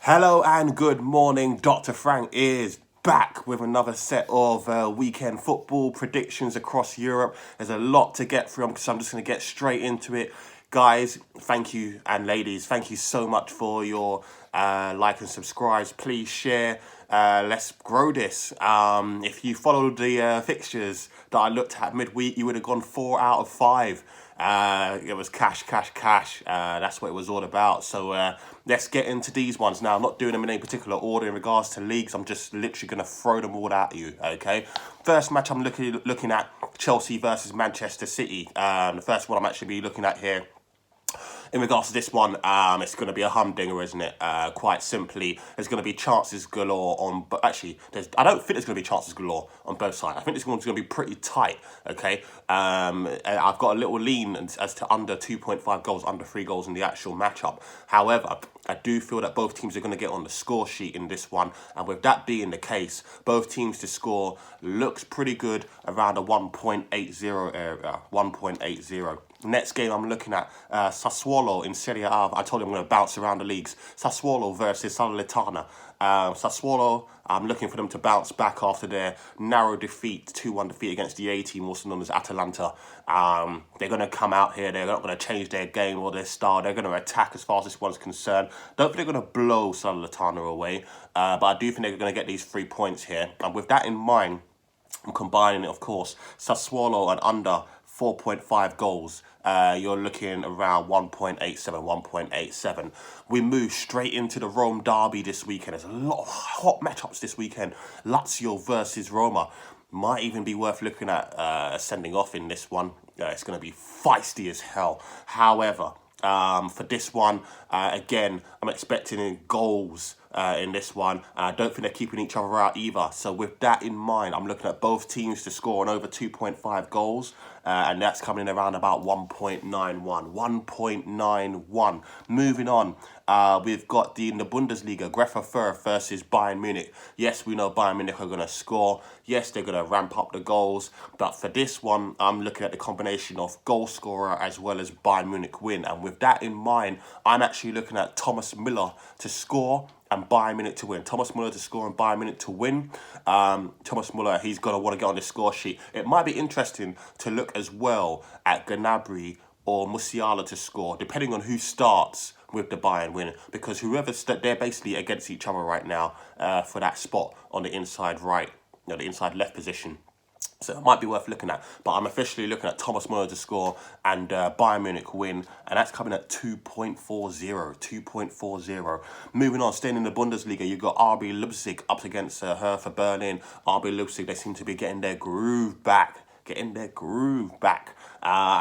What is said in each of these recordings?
Hello and good morning. Dr. Frank is back with another set of weekend football predictions across Europe. There's a lot to get through, so I'm just going to get straight into it. Guys, thank you, and ladies, thank you so much for your like and subscribes. Please share. Let's grow this. If you followed the fixtures that I looked at midweek, you would have gone 4 out of 5. It was cash, cash, cash. That's what it was all about. So let's get into these ones now. I'm not doing them in any particular order in regards to leagues. I'm just literally going to throw them all at you. Okay. First match I'm looking at Chelsea versus Manchester City. The first one I'm actually be looking at here. In regards to this one, it's going to be a humdinger, isn't it? Quite simply, there's going to be chances galore on... But actually, I don't think there's going to be chances galore on both sides. I think this one's going to be pretty tight, okay? I've got a little lean as to under 2.5 goals, under 3 goals in the actual matchup. However, I do feel that both teams are going to get on the score sheet in this one. And with that being the case, both teams to score looks pretty good around a 1.80 area. 1.80. Next game I'm looking at Sassuolo in Serie A. I told you I'm going to bounce around the leagues. Sassuolo versus Salernitana. Sassuolo, I'm looking for them to bounce back after their narrow defeat, 2-1 defeat against the A team, also known as Atalanta. They're going to come out here. They're not going to change their game or their style. They're going to attack as far as this one's concerned. Don't think they're going to blow Salernitana away, but I do think they're going to get these 3 points here. And with that in mind, I'm combining it, of course, Sassuolo and under 4.5 goals. You're looking around 1.87, 1.87. We move straight into the Rom Derby this weekend. There's a lot of hot matchups this weekend. Lazio versus Roma. Might even be worth looking at sending off in this one. It's going to be feisty as hell. However, for this one, again, I'm expecting goals in this one. I don't think they're keeping each other out either. So with that in mind, I'm looking at both teams to score on over 2.5 goals. And that's coming in around about 1.91. 1.91. Moving on, we've got in the Bundesliga, Brentford versus Bayern Munich. Yes, we know Bayern Munich are going to score. Yes, they're going to ramp up the goals. But for this one, I'm looking at the combination of goal scorer as well as Bayern Munich win. And with that in mind, I'm actually looking at Thomas Müller to score and Bayern Munich to win. Thomas Müller to score and Bayern Munich to win. Thomas Müller, he's going to want to get on the score sheet. It might be interesting to look as well at Gnabry or Musiala to score, depending on who starts with the Bayern win, because they're basically against each other right now for that spot on the inside right, the inside left position. So it might be worth looking at. But I'm officially looking at Thomas Müller to score and Bayern Munich win. And that's coming at 2.40. 2.40. Moving on, staying in the Bundesliga, you've got RB Leipzig up against Hertha Berlin. RB Leipzig, they seem to be getting their groove back. And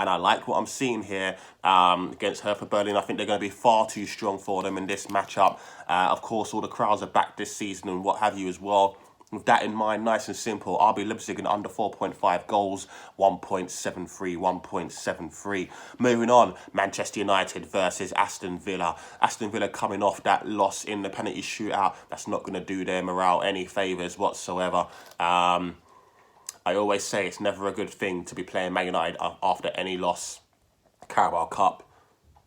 I like what I'm seeing here against Hertha Berlin. I think they're going to be far too strong for them in this matchup. Of course, all the crowds are back this season and what have you as well. With that in mind, nice and simple, RB Leipzig in under 4.5 goals, 1.73, 1.73. Moving on, Manchester United versus Aston Villa. Aston Villa coming off that loss in the penalty shootout. That's not going to do their morale any favours whatsoever. I always say it's never a good thing to be playing Man United after any loss. Carabao Cup,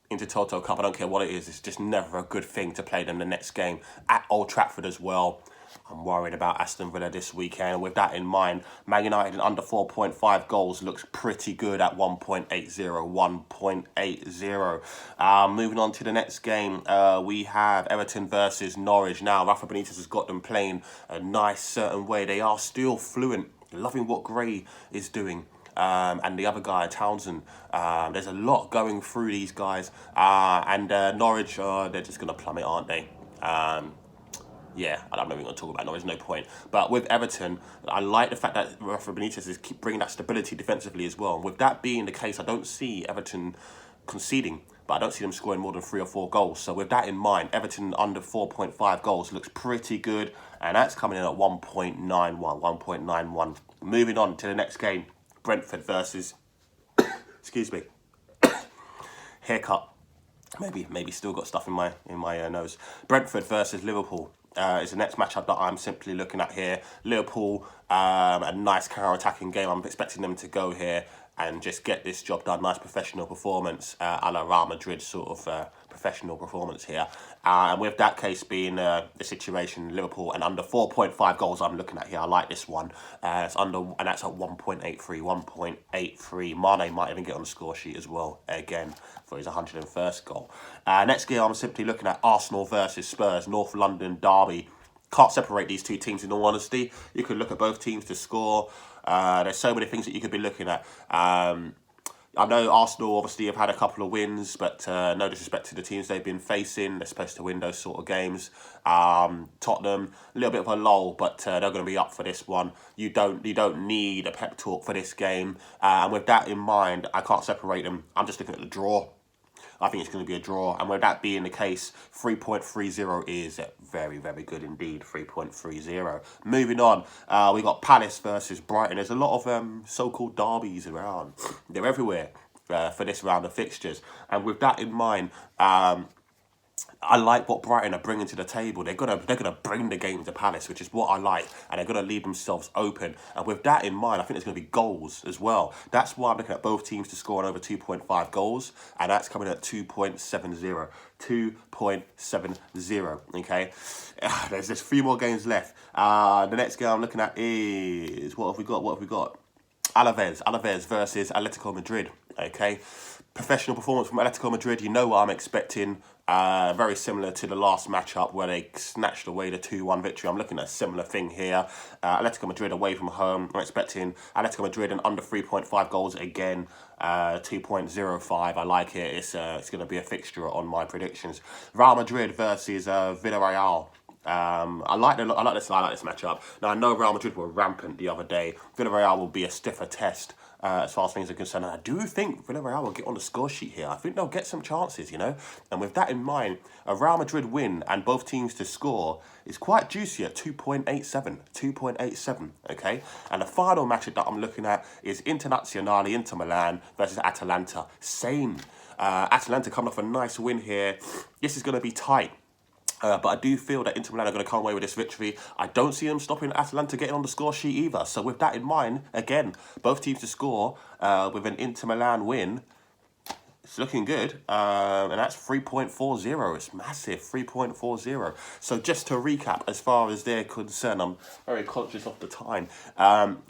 Intertoto Cup, I don't care what it is. It's just never a good thing to play them the next game at Old Trafford as well. I'm worried about Aston Villa this weekend. With that in mind, Man United in under 4.5 goals looks pretty good at 1.80. 1.80. Moving on to the next game, we have Everton versus Norwich. Now, Rafa Benitez has got them playing a nice certain way. They are still fluent. Loving what Gray is doing. And the other guy, Townsend. There's a lot going through these guys. And Norwich, they're just going to plummet, aren't they? Yeah, I'm not even going to talk about it. No, there's no point. But with Everton, I like the fact that Rafa Benitez is keep bringing that stability defensively as well. And with that being the case, I don't see Everton conceding, but I don't see them scoring more than 3 or 4 goals. So with that in mind, Everton under 4.5 goals looks pretty good. And that's coming in at 1.91. 1.91. Moving on to the next game, Brentford versus... excuse me. Haircut. Maybe still got stuff in my nose. Brentford versus Liverpool. Is the next matchup that I'm simply looking at here. Liverpool, a nice counter-attacking game. I'm expecting them to go here and just get this job done. Nice professional performance, a la Real Madrid sort of professional performance here. And with that case being the situation, Liverpool and under 4.5 goals I'm looking at here. I like this one. It's under, and that's at 1.83. 1.83. Mane might even get on the score sheet as well, again, for his 101st goal. Next game, I'm simply looking at Arsenal versus Spurs, North London Derby. Can't separate these two teams in all honesty. You could look at both teams to score. There's so many things that you could be looking at. I know Arsenal obviously have had a couple of wins, but no disrespect to the teams they've been facing. They're supposed to win those sort of games. Tottenham, a little bit of a lull, but they're going to be up for this one. You don't need a pep talk for this game. And with that in mind, I can't separate them. I'm just looking at the draw. I think it's going to be a draw. And with that being the case, 3.30 is very, very good indeed. 3.30. Moving on, we got Palace versus Brighton. There's a lot of so-called derbies around. They're everywhere for this round of fixtures. And with that in mind, I like what Brighton are bringing to the table. They're gonna bring the game to Palace, which is what I like, and they're gonna leave themselves open. And with that in mind, I think there's gonna be goals as well. That's why I'm looking at both teams to score on over 2.5 goals, and that's coming at 2.70. 2.70. Okay, there's just 3 more games left. The next game I'm looking at is what have we got? Alaves versus Atletico Madrid. Okay, professional performance from Atletico Madrid. You know what I'm expecting. Very similar to the last matchup where they snatched away the 2-1 victory. I'm looking at a similar thing here. Atletico Madrid away from home. I'm expecting Atletico Madrid and under 3.5 goals again. 2.05. I like it. It's going to be a fixture on my predictions. Real Madrid versus Villarreal. I like this matchup. Now I know Real Madrid were rampant the other day. Villarreal will be a stiffer test as far as things are concerned. And I do think Villarreal will get on the score sheet here. I think they'll get some chances, you know. And with that in mind, a Real Madrid win and both teams to score is quite juicy at 2.87. 2.87. Okay. And the final matchup that I'm looking at is Internazionale Inter Milan versus Atalanta. Same. Atalanta coming off a nice win here. This is going to be tight. But I do feel that Inter Milan are going to come away with this victory. I don't see them stopping Atalanta getting on the score sheet either. So with that in mind, again, both teams to score with an Inter Milan win. It's looking good. And that's 3.40. It's massive, 3.40. So just to recap, as far as they're concerned, I'm very conscious of the time.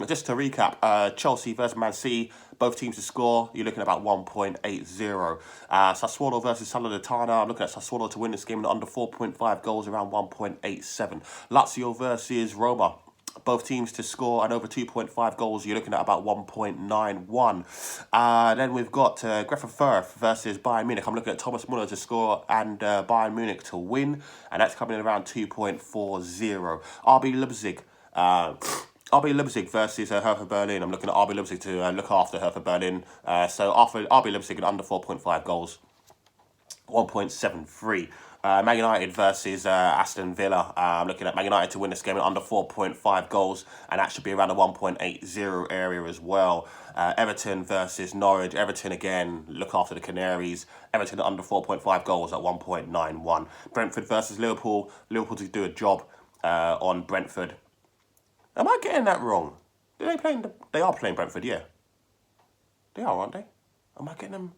Just to recap, Chelsea versus Man City. Both teams to score, you're looking at about 1.80. Sassuolo versus Salernitana, I'm looking at Sassuolo to win this game in under 4.5 goals, around 1.87. Lazio versus Roma. Both teams to score and over 2.5 goals, you're looking at about 1.91. Then we've got Greta Firth versus Bayern Munich. I'm looking at Thomas Muller to score and Bayern Munich to win, and that's coming in around 2.40. RB Leipzig versus Hertha Berlin. I'm looking at RB Leipzig to look after Hertha Berlin. So after RB Leipzig at under 4.5 goals, 1.73. Man United versus Aston Villa. I'm looking at Man United to win this game at under 4.5 goals, and that should be around the 1.80 area as well. Everton versus Norwich. Everton again, look after the Canaries. Everton at under 4.5 goals at 1.91. Brentford versus Liverpool. Liverpool to do a job on Brentford. Am I getting that wrong? They are playing Brentford, yeah. They are, aren't they? Am I getting them?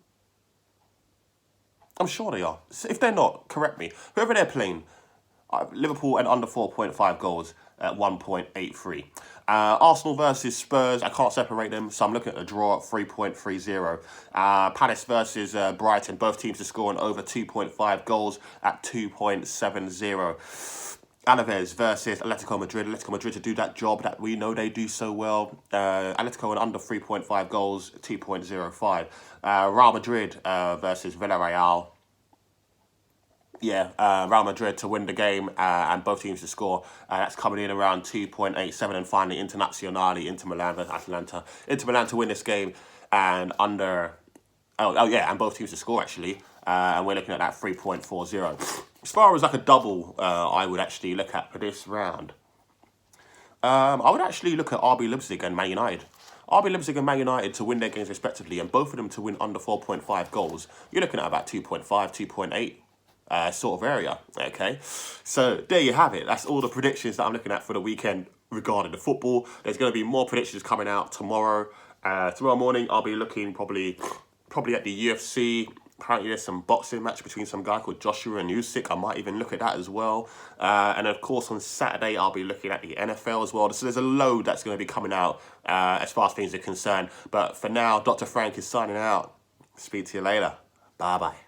I'm sure they are. If they're not, correct me. Whoever they're playing, Liverpool and under 4.5 goals at 1.83. Arsenal versus Spurs, I can't separate them, so I'm looking at a draw at 3.30. Palace versus Brighton, both teams to score on over 2.5 goals at 2.70. Alaves versus Atletico Madrid. Atletico Madrid to do that job that we know they do so well. Atletico and under 3.5 goals, 2.05. Real Madrid versus Villarreal. Yeah, Real Madrid to win the game and both teams to score. That's coming in around 2.87. And finally, Internazionale, Inter Milan versus Atalanta. Inter Milan to win this game and under... and both teams to score, actually. And we're looking at that 3.40. As far as like a double, I would actually look at for this round. I would actually look at RB Leipzig and Man United. RB Leipzig and Man United to win their games respectively, and both of them to win under 4.5 goals. You're looking at about 2.5, 2.8 sort of area. Okay, so there you have it. That's all the predictions that I'm looking at for the weekend regarding the football. There's going to be more predictions coming out tomorrow. Tomorrow morning, I'll be looking probably at the UFC. Apparently there's some boxing match between some guy called Joshua and Usyk. I might even look at that as well. And of course on Saturday I'll be looking at the NFL as well. So there's a load that's going to be coming out as far as things are concerned. But for now, Dr. Frank is signing out. Speak to you later. Bye-bye.